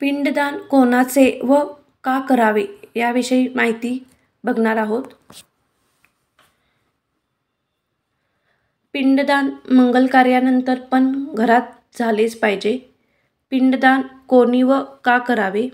पिंडदान कोणाचे व का करावे याविषयी माहिती बघणार आहोत. पिंडदान मंगल कार्यानंतर पण घरात झालेच पाहिजे. पिंडदान कोणी व का करावे?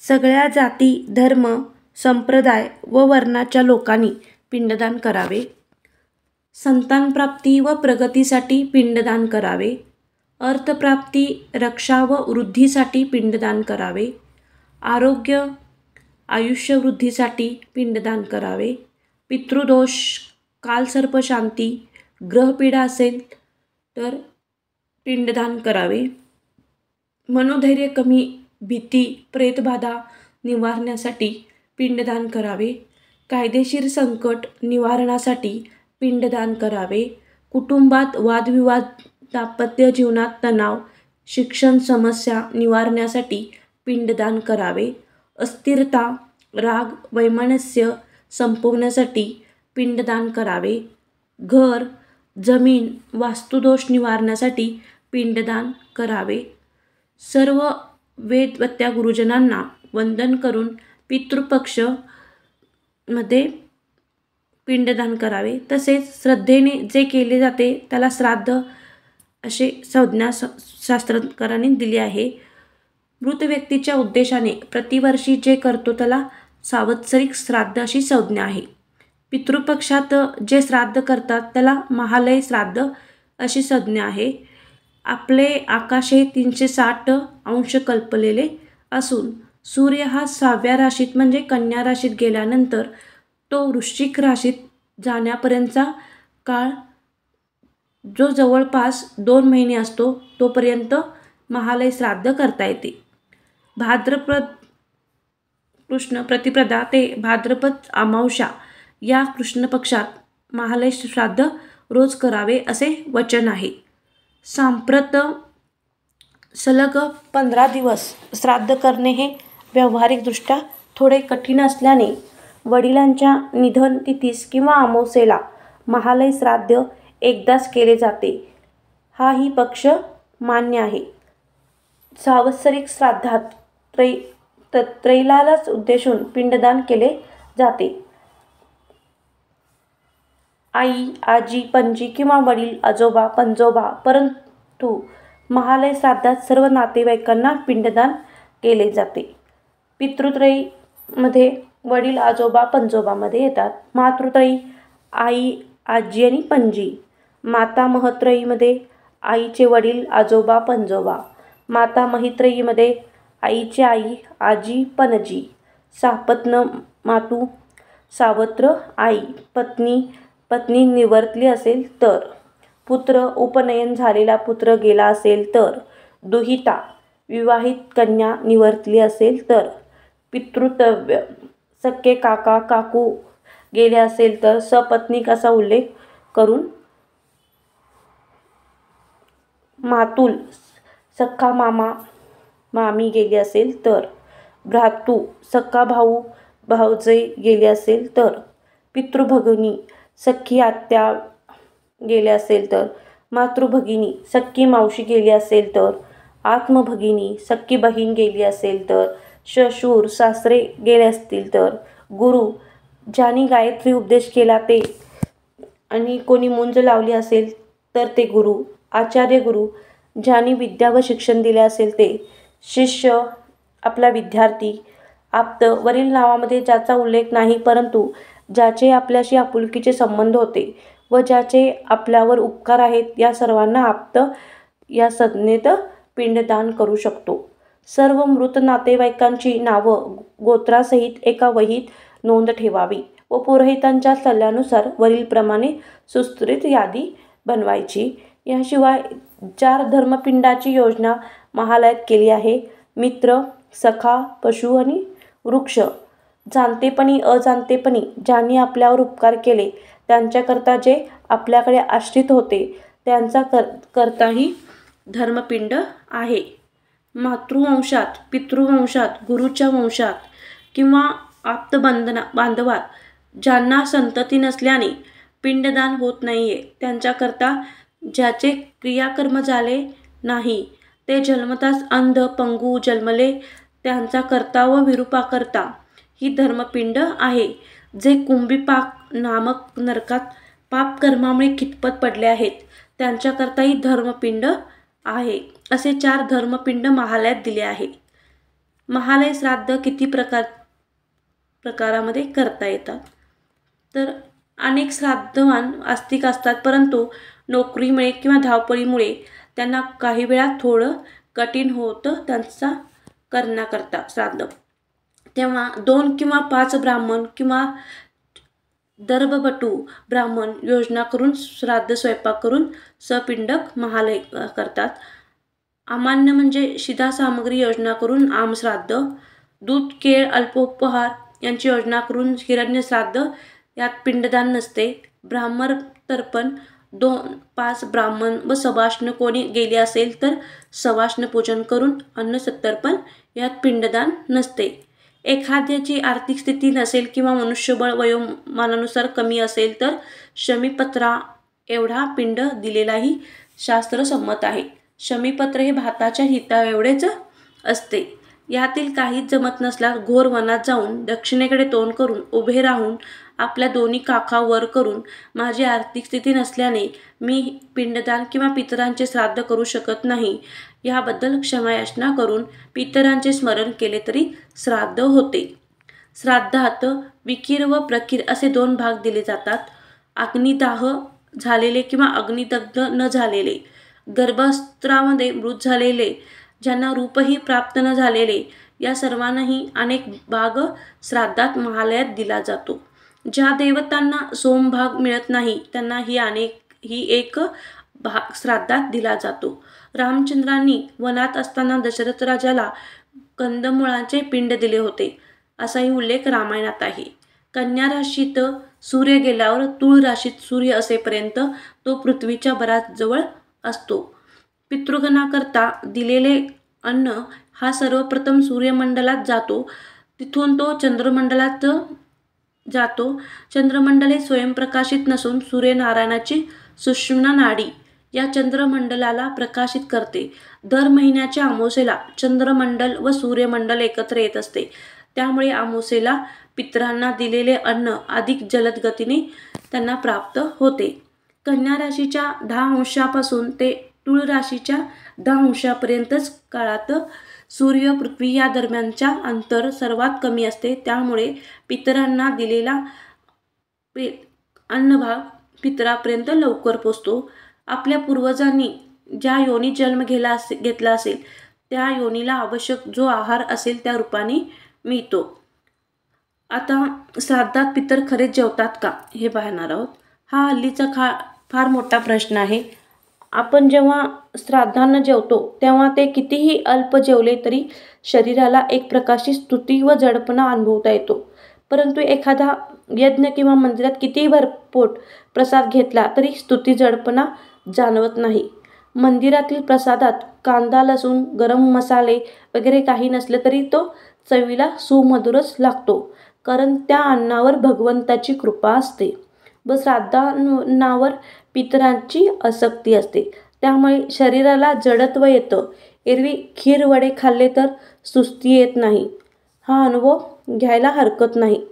सगळ्या जाती, धर्म, संप्रदाय व वर्णाच्या लोकांनी पिंडदान करावे. संतानप्राप्ती व प्रगतीसाठी पिंडदान करावे. अर्थप्राप्ती, रक्षा व वृद्धीसाठी पिंडदान करावे. आरोग्य, आयुष्यवृद्धीसाठी पिंडदान करावे. पितृदोष, कालसर्पशांती, ग्रहपीडा असेल तर पिंडदान करावे. मनोधैर्य कमी, भीती, प्रेतबाधा निवारण्यासाठी पिंडदान करावे. कायदेशीर संकट निवारणासाठी पिंडदान करावे. कुटुंबात वादविवाद, दाम्पत्य जीवनात तणाव, शिक्षण समस्या निवारण्यासाठी पिंडदान करावे. अस्थिरता, राग, वैमनस्य संपवण्यासाठी पिंडदान करावे. घर, जमीन, वास्तुदोष निवारण्यासाठी पिंडदान करावे. सर्व वेदवत्या गुरुजनांना वंदन करून पितृपक्ष मध्ये पिंडदान करावे. तसेच श्रद्धेने जे केले जाते त्याला श्राद्ध असे संज्ञा शास्त्रकारांनी दिली आहे. मृत व्यक्तीच्या उद्देशाने प्रतिवर्षी जे करतो त्याला सांवत्सरिक श्राद्ध अशी संज्ञा आहे. पितृपक्षात जे श्राद्ध करतात त्याला महालय श्राद्ध अशी संज्ञा आहे. आपले आकाश हे 360 अंश कल्पलेले असून सूर्य हा 6व्या राशीत म्हणजे कन्या राशीत गेल्यानंतर तो वृश्चिक राशीत जाण्यापर्यंतचा काळ जो जवळपास 2 महिने असतो तोपर्यंत महालय श्राद्ध करता येते. भाद्रपद कृष्ण प्रतिपदा ते भाद्रपद अमावस्या या कृष्ण पक्षात महालय श्राद्ध रोज करावे असे वचन आहे. सांप्रत सलग 15 दिवस श्राद्ध करणे हे व्यावहारिकदृष्ट्या थोडे कठीण असल्याने वडिलांच्या निधन तिथीस किंवा अमावस्येला महालय श्राद्ध एकदाच केले जाते. हाही पक्ष मान्य आहे. सांवत्सरिक श्राद्धात त्रैलालाच उद्देशून पिंडदान केले जाते. आई, आजी, पणजी किंवा वडील, आजोबा, पणजोबा, परंतु महालय श्राद्धात सर्व नातेवाईकांना पिंडदान केले जाते. पितृत्रयी मध्ये वडील, आजोबा, पणजोबामध्ये येतात. मातृत्रयी आई, आजी आणि पणजी. मातामहत्रयीमध्ये आईचे वडील, आजोबा, पणजोबा. मातामहीत्रयीमध्ये आईचे आई, आजी, पणजी. सापत्न मातू, सावत्र आई. पत्नी निवर्तली असेल तर. पुत्र, उपनयन झालेला पुत्र गेला असेल तर. दुहिता, विवाहित कन्या निवर्तली असेल तर. पितृत्व, सख्खे काका काकू गेले असेल तर सपत्नीक असा उल्लेख करून. मातुल, सख्खा मामा मामी गेली असेल तर. भ्रातू, सख्खा भाऊ भावजय गेले असेल तर. पितृभगिनी, सख्खी आत्या गेले असेल तर. मातृभगिनी, सख्खी मावशी गेली असेल तर. आत्मभगिनी, सख्खी बहीण गेली असेल तर. श्वशुर, सासरे गेले असतील तर. गुरु, ज्यांनी गायत्री उपदेश केला ते आणि कोणी मुंज लावली असेल तर ते गुरु. आचार्य गुरु, ज्यांनी विद्या व शिक्षण दिले असेल ते. शिष्य, आपला विद्यार्थी. आप्त, वरील नावामध्ये ज्याचा उल्लेख नाही परंतु ज्याचे आपल्याशी आपुलकीचे संबंध होते व ज्याचे आपल्यावर उपकार आहेत या सर्वांना आप्त या संज्ञेत पिंडदान करू शकतो. सर्व मृत नातेवाईकांची नावं गोत्रासहित एका वहीत नोंद ठेवावी व पुरोहितांच्या सल्ल्यानुसार वरीलप्रमाणे सुस्थिरीत यादी बनवायची. याशिवाय 4 धर्मपिंडाची योजना महालयात केली आहे. मित्र, सखा, पशु आणि वृक्ष. जाणतेपणी अजाणतेपणी ज्यांनी आपल्यावर उपकार केले त्यांच्याकरता जे आपल्याकडे आश्रित होते त्यांचा करताही धर्मपिंड आहे. मातृवंशात, पितृवंशात, गुरुच्या वंशात किंवा बांधवात ज्यांना संतती नसल्याने पिंडदान होत नाहीये त्यांच्याकरता ज्याचे क्रियाकर्म झाले नाही ते जन्मताच अंध पंगू जन्मले, त्यांचा करता व विरूपाकरता ही धर्मपिंड आहे. जे कुंभीपाक नामक नरकात पापकर्मामुळे खितपत पडले आहेत, त्यांच्याकरता ही धर्मपिंड आहे. असे 4 धर्मपिंड महालयात दिले आहे. महालय श्राद्ध किती प्रकारामध्ये करता येतात? तर अनेक श्राद्धवान आस्तिक असतात, परंतु नोकरीमुळे किंवा धावपळीमुळे त्यांना काही वेळा थोडं कठीण होतं त्यांचा करण्याकरता श्राद्ध. तेव्हा 2 किंवा 5 ब्राह्मण किंवा दर्भबटू ब्राह्मण योजना करून श्राद्ध स्वयंपाक करून सपिंडक महालय करतात. अमान्य म्हणजे शिधा सामग्री योजना करून आमश्राद्ध, दूध केळ अल्पोपहार यांची योजना करून हिरण्य श्राद्ध, यात पिंडदान नसते. ब्राह्मण तर्पण 2-5 ब्राह्मण व सवाष्ण कोणी गेले असेल तर सवाष्ण पूजन करून अन्न सत्तर्पण, यात पिंडदान नसते. एखाद्याची आर्थिक स्थिती नसेल किंवा मनुष्यबळ वयोमानानुसार कमी असेल तर शमीपत्रा एवढा पिंड दिलेलाही शास्त्रसंमत आहे. शमीपत्र हे भाताच्या हिताएवढेच असते. यातील काहीच जमत नसल्यास घोर वनात जाऊन दक्षिणेकडे तोंड करून उभे राहून आपल्या दोन्ही काखा वर करून, माझी आर्थिक स्थिती नसल्याने मी पिंडदान किंवा पितरांचे श्राद्ध करू शकत नाही, याबद्दल क्षमायाचना करून पितरांचे स्मरण केले तरी श्राद्ध होते. श्राद्धात विकीर व प्रकीर असे 2 भाग दिले जातात. अग्निदाह झालेले किंवा अग्निदग्ध न झालेले, गर्भस्त्रामध्ये मृत झालेले, ज्यांना रूपही प्राप्त न झालेले, या सर्वांनाही अनेक भाग श्राद्धात महालयात दिला जातो. ज्या देवतांना सोमभाग मिळत नाही त्यांना ही एक भाग श्राद्धात दिला जातो. रामचंद्रांनी वनात असताना दशरथ राजाला कंदमुळांचे पिंड दिले होते, असाही उल्लेख रामायणात आहे. कन्या राशीत सूर्य गेल्यावर तुळ राशीत सूर्य असेपर्यंत तो पृथ्वीच्या बराच जवळ असतो. पितृगणाकरता दिलेले अन्न हा सर्वप्रथम सूर्यमंडलात जातो, तिथून तो चंद्रमंडलात जातो. चंद्रमंडल हे स्वयंप्रकाशित नसून सूर्यनारायणाची सुषुम्ना नाडी या चंद्रमंडलाला प्रकाशित करते. दर महिन्याच्या अमावास्येला चंद्रमंडल व सूर्यमंडल एकत्र येत असते. त्यामुळे अमावास्येला पितरांना दिलेले अन्न अधिक जलद गतीने त्यांना प्राप्त होते. कन्या राशीच्या 10 अंशापासून ते तुळ राशीच्या 10 अंशापर्यंतच काळात सूर्य पृथ्वी या दरम्यानच्या अंतर सर्वात कमी असते. त्यामुळे पितरांना दिलेला अन्नभाग पितरापर्यंत लवकर पोचतो. आपल्या पूर्वजांनी ज्या योनीत जन्म घेतला असेल त्या योनीला आवश्यक जो आहार असेल त्या रूपाने मिळतो. आता श्राद्धात पितर खरेच जेवतात का हे पाहणार आहोत. हा हल्लीचा फार मोठा प्रश्न आहे. आपण जेव्हा श्राद्धांना जेवतो तेव्हा ते कितीही अल्प जेवले तरी शरीराला एक प्रकारची स्तुती व जडपणा अनुभवता येतो. परंतु एखादा यज्ञ किंवा मंदिरात कितीही भरपोट प्रसाद घेतला तरी स्तुती जडपणा जाणवत नाही. मंदिरातील प्रसादात कांदा लसूण गरम मसाले वगैरे काही नसले तरी तो चवीला सुमधुरच लागतो, कारण त्या अन्नावर भगवंताची कृपा असते व श्राद्धांनावर पितरांची आसक्ती असते. त्यामुळे शरीराला जडत्व येतं. एरवी खीर वडे खाल्ले तर सुस्ती येत नाही, हा अनुभव घ्यायला हरकत नाही.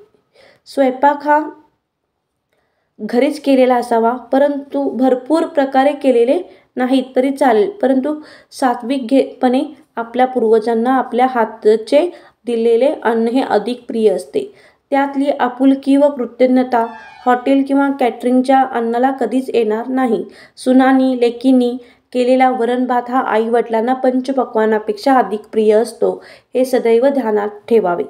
स्वयंपाक हा घरीच केलेला असावा, परंतु भरपूर प्रकारे केलेले नाहीत तरी चालेल, परंतु सात्विकपणे आपल्या पूर्वजांना आपल्या हातचे दिलेले अन्न हे अधिक प्रिय असते. त्यातली आपुलकी व कृतज्ञता हॉटेल किंवा कॅटरिंगच्या अन्नाला कधीच येणार नाही. सुनांनी लेकींनी केलेला वरण भात हा आई वडिलांना पंचपक्वानापेक्षा अधिक प्रिय असतो, हे सदैव ध्यानात ठेवावे.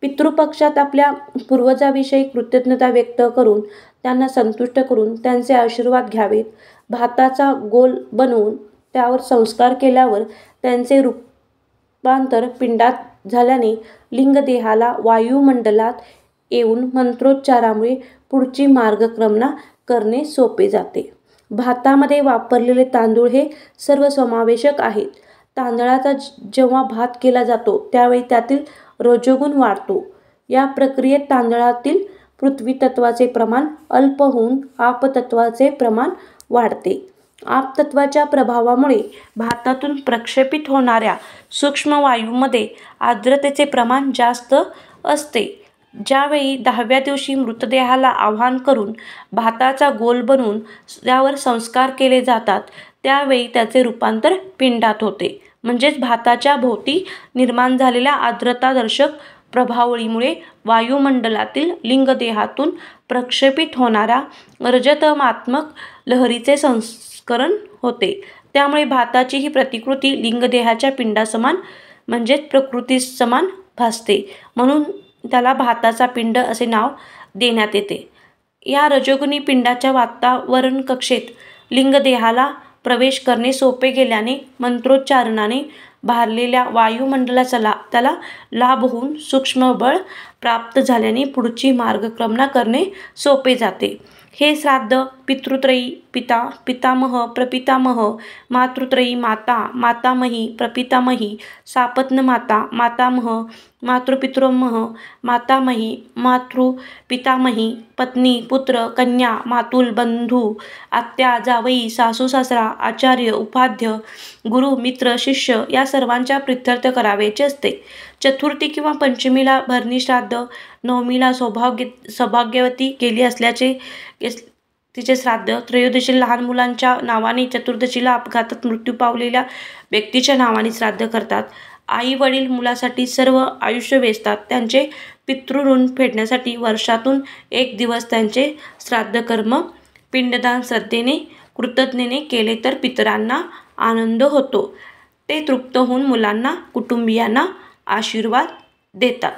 पितृपक्षात आपल्या पूर्वजाविषयी कृतज्ञता व्यक्त करून त्यांना संतुष्ट करून त्यांचे आशीर्वाद घ्यावेत. भाताचा गोल बनवून त्यावर संस्कार केल्यावर त्यांचे रूपांतर पिंडात झाल्याने लिंगदेहाला वायुमंडलात येऊन मंत्रोच्चारामुळे पुढची मार्गक्रमणा करणे सोपे जाते. भातामध्ये वापरलेले तांदूळ हे सर्वसमावेशक आहेत. तांदळाचा जेव्हा भात केला जातो त्यावेळी त्यातील रजोगुण वाढतो. या प्रक्रियेत तांदळातील पृथ्वी तत्वाचे प्रमाण अल्प होऊन आपतत्वाचे प्रमाण वाढते. आपतत्वाच्या प्रभावामुळे भातातून प्रक्षेपित होणाऱ्या सूक्ष्म वायूमध्ये आर्द्रतेचे प्रमाण जास्त असते. ज्यावेळी 10व्या दिवशी मृतदेहाला आवाहन करून भाताचा गोल बनवून त्यावर संस्कार केले जातात, त्यावेळी त्याचे रूपांतर पिंडात होते. म्हणजेच भाताच्या भोवती निर्माण झालेल्या आर्द्रतादर्शक प्रभावळीमुळे वायुमंडलातील लिंगदेहातून प्रक्षेपित होणाऱ्या रजतमात्मक लहरीचे संस्करण होते. त्यामुळे भाताची ही प्रतिकृती लिंगदेहाच्या पिंडासमान म्हणजेच प्रकृतीसमान भासते. म्हणून त्याला भाताचा पिंड असे नाव देण्यात येते. या रजोगुणी पिंडाच्या वातावरण कक्षेत लिंगदेहाला प्रवेश करणे सोपे गेल्याने मंत्रोच्चारणाने भारलेल्या वायुमंडलाचा त्याला लाभ होऊन सूक्ष्म बळ प्राप्त झाल्याने पुढची मार्गक्रमणा करणे सोपे जाते. हे श्राद्ध पितृत्रयी पिता, पितामह, प्रपितामह, मातृत्रयी माता, मातामही, प्रपितामही, सापत्नमाता, मातामह, मातृपितृमह, मातामही, मातृपितामही, पत्नी, पुत्र, कन्या, मातुल, बंधू, आत्या, जावई, सासू सासरा, आचार्य, उपाध्य, गुरु, मित्र, शिष्य या सर्वांच्या प्रीत्यर्थ करावयाचे असते. चतुर्थी किंवा पंचमीला भरणी श्राद्ध, नवमीला सौभाग्यवती गेली असल्याचे तिचे श्राद्ध, त्रयोदशीला लहान मुलांच्या नावाने, चतुर्दशीला अपघातात मृत्यू पावलेल्या व्यक्तीच्या नावाने श्राद्ध करतात. आई वडील मुलासाठी सर्व आयुष्य वेचतात. त्यांचे पितृऋण फेडण्यासाठी वर्षातून एक दिवस त्यांचे श्राद्धकर्म पिंडदान श्रद्धेने कृतज्ञतेने केले तर पितरांना आनंद होतो. ते तृप्त होऊन मुलांना कुटुंबियांना आशीर्वाद देतात.